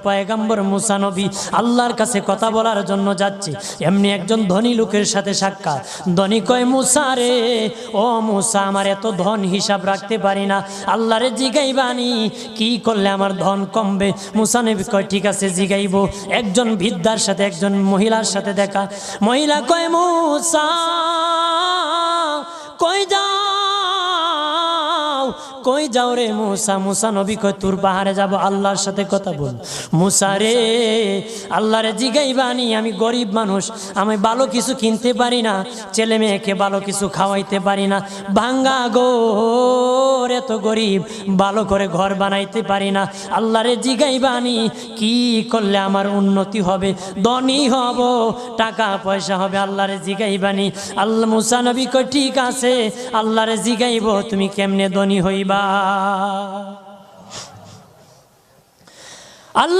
পয়গম্বর মুসা নবী আল্লাহর কাছে কথা বলার জন্য যাচ্ছে, এমনি একজন ধনী লোকের সাথে সাক্ষাৎ। ধনী কয়, মুসা রে, ও মুসা, আমার এত ধন হিসাব রাখতে পারি না, আল্লাহরে জিগাইবানি কি করলে আমার ধন কমবে? মুসা নবী কয়, ঠিক আছে জিগাইব। একজন বৃদ্ধার সাথে, একজন মহিলার সাথে দেখা। মহিলা কয়, মুসা কই যাও, কই যাও রে মুসা? মুসা নবী কয়, তোর পাহাড়ে যাব, আল্লাহর সাথে কথা বল। মুসা রে, আল্লাহরে জিগাইবানি, আমি গরিব মানুষ, আমি ভালো কিছু কিনতে পারি না, ছেলে মেয়েকে ভালো কিছু খাওয়াইতে পারি না, ভাঙ্গা ঘর, এত গরিব, ভালো করে ঘর বানাইতে পারি না, আল্লাহরে জিগাইবানি কি করলে আমার উন্নতি হবে, ধনী হব, টাকা পয়সা হবে, আল্লাহরে জিগাইবানি। আল্লাহ মুসা নবী কয়, ঠিক আছে, আল্লাহরে জিগাইব, তুমি কেমনে ধনী হইবা। আল্লাহ